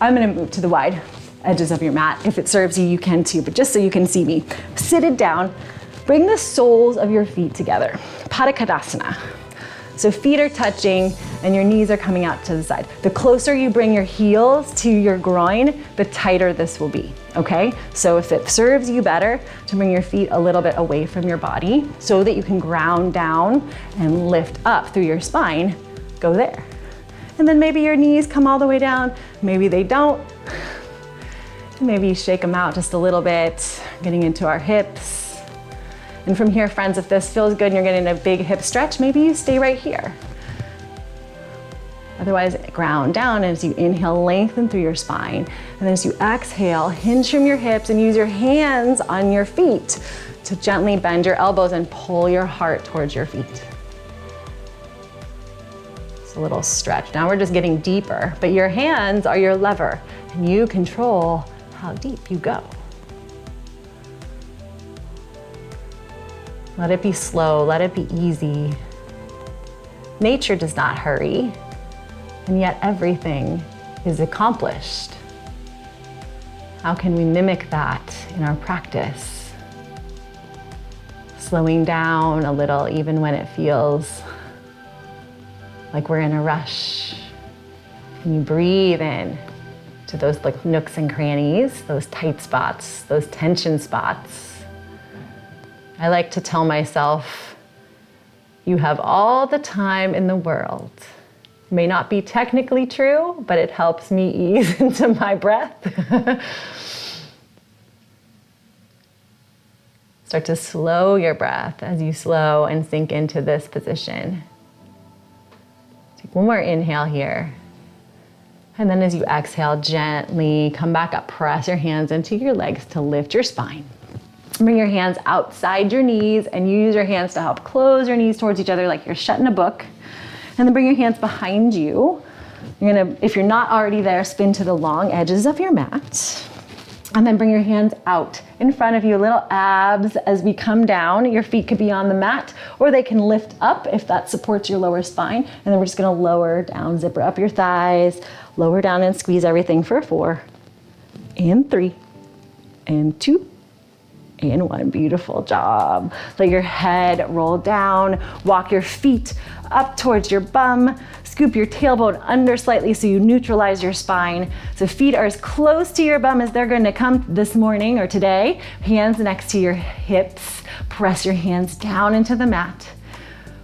[SPEAKER 1] I'm gonna move to the wide edges of your mat. If it serves you, you can too, but just so you can see me. Sit it down, bring the soles of your feet together. Padakadasana. So feet are touching and your knees are coming out to the side. The closer you bring your heels to your groin, the tighter this will be, okay? So if it serves you better to bring your feet a little bit away from your body so that you can ground down and lift up through your spine, go there. And then maybe your knees come all the way down, maybe they don't. Maybe you shake them out just a little bit, getting into our hips. And from here, friends, if this feels good and you're getting a big hip stretch, maybe you stay right here. Otherwise, ground down as you inhale, lengthen through your spine. And then as you exhale, hinge from your hips and use your hands on your feet to gently bend your elbows and pull your heart towards your feet. A little stretch. Now we're just getting deeper, but your hands are your lever and you control how deep you go. Let it be slow, let it be easy. Nature does not hurry, and yet everything is accomplished. How can we mimic that in our practice? Slowing down a little even when it feels like we're in a rush. Can you breathe in to those like nooks and crannies, those tight spots, those tension spots? I like to tell myself, you have all the time in the world. May not be technically true, but it helps me ease into my breath. Start to slow your breath as you slow and sink into this position. Take one more inhale here. And then as you exhale, gently come back up. Press your hands into your legs to lift your spine. Bring your hands outside your knees and use your hands to help close your knees towards each other like you're shutting a book. And then bring your hands behind you. You're gonna, if you're not already there, spin to the long edges of your mat. And then bring your hands out in front of you, little abs as we come down. Your feet could be on the mat or they can lift up if that supports your lower spine. And then we're just gonna lower down, zipper up your thighs, lower down and squeeze everything for 4 and 3 and 2 and 1. Beautiful job. Let your head roll down, walk your feet up towards your bum, scoop your tailbone under slightly so you neutralize your spine. So feet are as close to your bum as they're going to come this morning or today. Hands next to your hips. Press your hands down into the mat.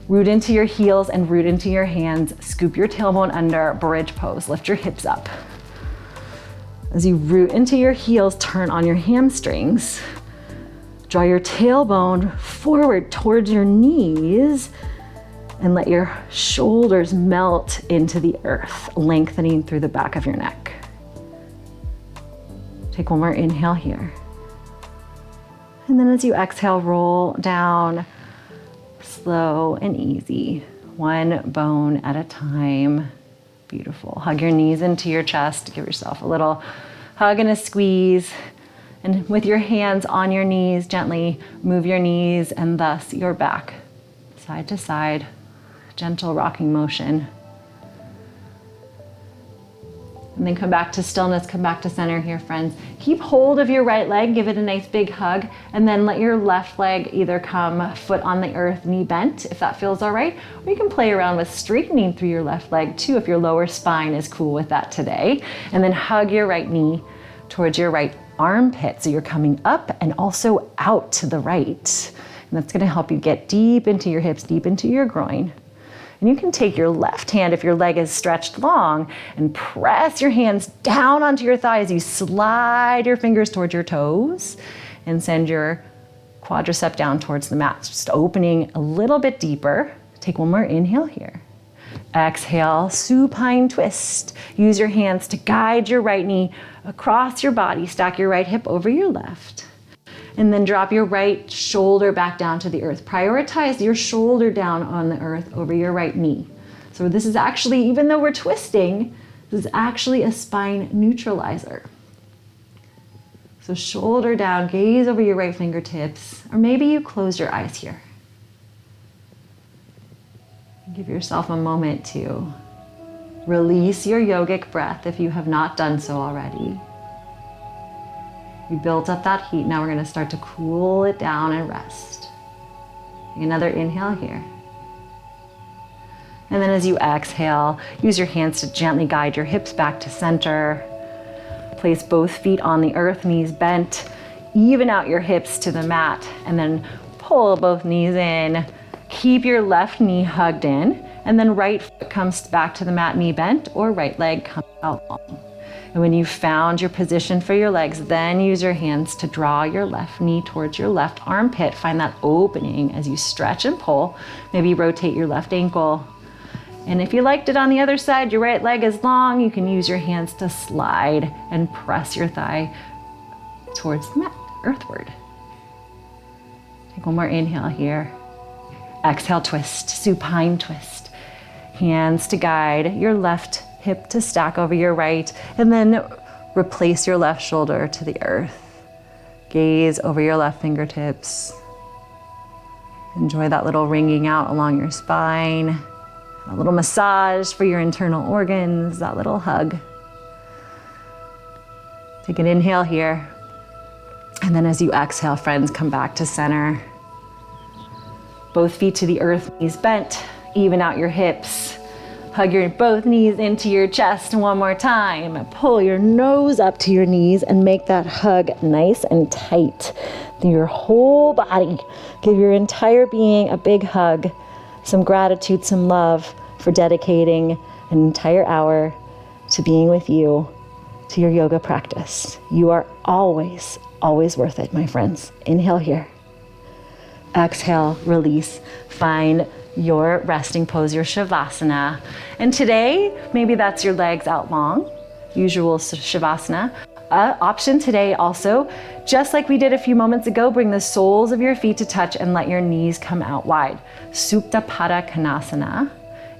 [SPEAKER 1] Root into your heels and root into your hands. Scoop your tailbone under, bridge pose. Lift your hips up. As you root into your heels, turn on your hamstrings. Draw your tailbone forward towards your knees And let your shoulders melt into the earth, lengthening through the back of your neck. Take one more inhale here. And then as you exhale, roll down, slow and easy, one bone at a time. Beautiful. Hug your knees into your chest. Give yourself a little hug and a squeeze. And with your hands on your knees, gently move your knees and thus your back, side to side, gentle rocking motion. And then come back to stillness, come back to center here, friends. Keep hold of your right leg, give it a nice big hug, and then let your left leg either come foot on the earth, knee bent, if that feels all right, or you can play around with straightening through your left leg too, if your lower spine is cool with that today. And then hug your right knee towards your right armpit, so you're coming up and also out to the right. And that's gonna help you get deep into your hips, deep into your groin. And you can take your left hand, if your leg is stretched long, and press your hands down onto your thighs. You slide your fingers towards your toes and send your quadricep down towards the mat. Just opening a little bit deeper. Take one more inhale here. Exhale, supine twist. Use your hands to guide your right knee across your body. Stack your right hip over your left. And then drop your right shoulder back down to the earth. Prioritize your shoulder down on the earth over your right knee. So this is actually, even though we're twisting, this is actually a spine neutralizer. So shoulder down, gaze over your right fingertips, or maybe you close your eyes here. Give yourself a moment to release your yogic breath if you have not done so already. You built up that heat. Now we're going to start to cool it down and rest. Take another inhale here. And then as you exhale, use your hands to gently guide your hips back to center. Place both feet on the earth, knees bent. Even out your hips to the mat. And then pull both knees in. Keep your left knee hugged in. And then right foot comes back to the mat, knee bent, or right leg comes out long. And when you've found your position for your legs, then use your hands to draw your left knee towards your left armpit. Find that opening as you stretch and pull. Maybe rotate your left ankle. And if you liked it on the other side, your right leg is long, you can use your hands to slide and press your thigh towards the mat, earthward. Take one more inhale here. Exhale, twist, supine twist. Hands to guide your left hip to stack over your right, and then replace your left shoulder to the earth. Gaze over your left fingertips. Enjoy that little wringing out along your spine, a little massage for your internal organs, that little hug. Take an inhale here, and then as you exhale, friends, come back to center. Both feet to the earth, knees bent, even out your hips. Hug your both knees into your chest one more time. Pull your nose up to your knees and make that hug nice and tight through your whole body. Give your entire being a big hug, some gratitude, some love for dedicating an entire hour to being with you, to your yoga practice. You are always, always worth it, my friends. Inhale here. Exhale, release. Find your resting pose, your Shavasana. And today, maybe that's your legs out long, usual Shavasana. Option today also, just like we did a few moments ago, bring the soles of your feet to touch and let your knees come out wide. Supta Pada Konasana,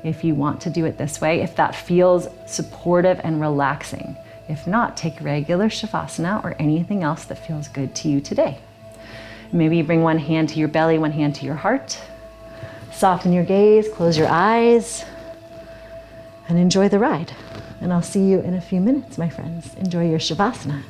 [SPEAKER 1] if you want to do it this way, if that feels supportive and relaxing. If not, take regular Shavasana or anything else that feels good to you today. Maybe bring one hand to your belly, one hand to your heart. Soften your gaze, close your eyes, and enjoy the ride. And I'll see you in a few minutes, my friends. Enjoy your Shavasana.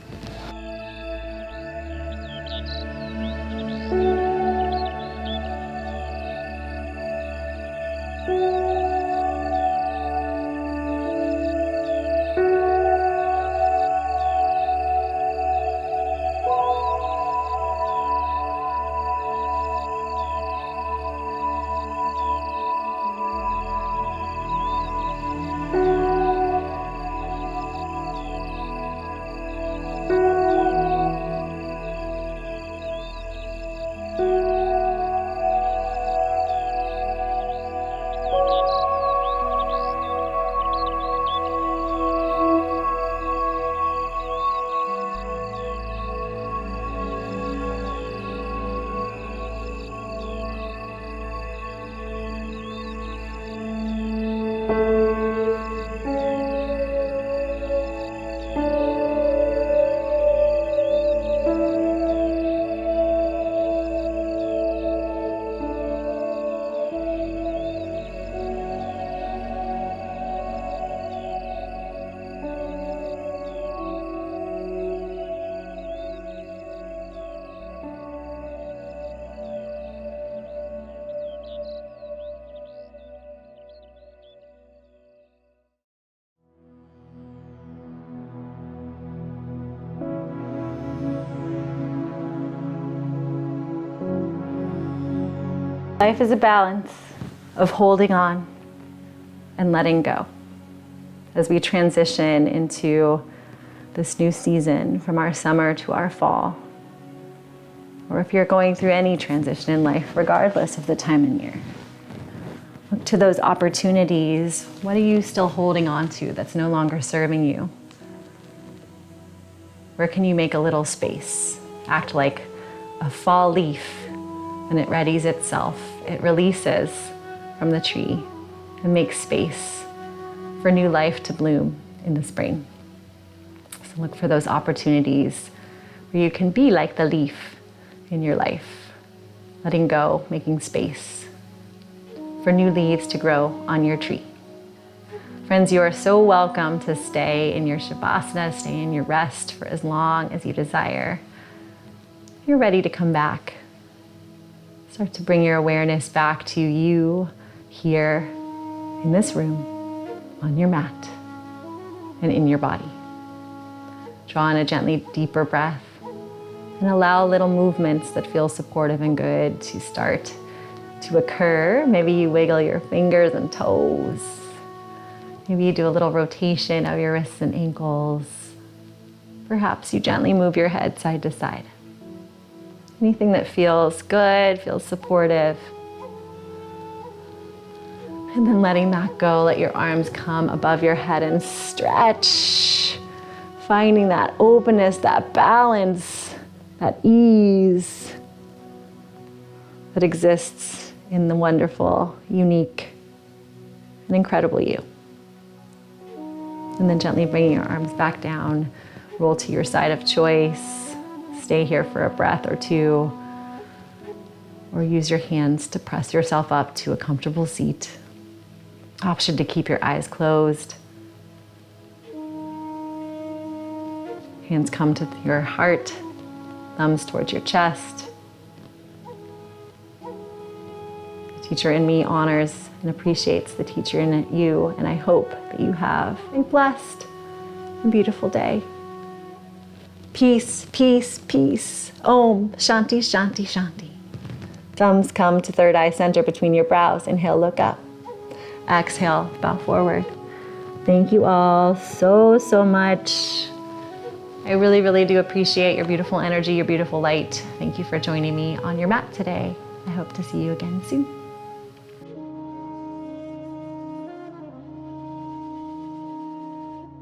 [SPEAKER 1] Life is a balance of holding on and letting go as we transition into this new season from our summer to our fall. Or if you're going through any transition in life, regardless of the time and year. Look to those opportunities. What are you still holding on to that's no longer serving you? Where can you make a little space? Act like a fall leaf, and it readies itself. It releases from the tree and makes space for new life to bloom in the spring. So look for those opportunities where you can be like the leaf in your life, letting go, making space for new leaves to grow on your tree. Friends, you are so welcome to stay in your Shavasana, stay in your rest for as long as you desire. You're ready to come back. Start to bring your awareness back to you here in this room, on your mat, and in your body. Draw in a gently deeper breath and allow little movements that feel supportive and good to start to occur. Maybe you wiggle your fingers and toes. Maybe you do a little rotation of your wrists and ankles. Perhaps you gently move your head side to side. Anything that feels good, feels supportive. And then letting that go, let your arms come above your head and stretch. Finding that openness, that balance, that ease that exists in the wonderful, unique, and incredible you. And then gently bringing your arms back down, roll to your side of choice, stay here for a breath or two, or use your hands to press yourself up to a comfortable seat. Option to keep your eyes closed. Hands come to your heart, thumbs towards your chest. The teacher in me honors and appreciates the teacher in you, and I hope that you have a blessed and beautiful day. Peace, peace, peace. Om, Shanti, Shanti, Shanti. Thumbs come to third eye center between your brows. Inhale, look up. Exhale, bow forward. Thank you all so, so much. I really, really do appreciate your beautiful energy, your beautiful light. Thank you for joining me on your mat today. I hope to see you again soon.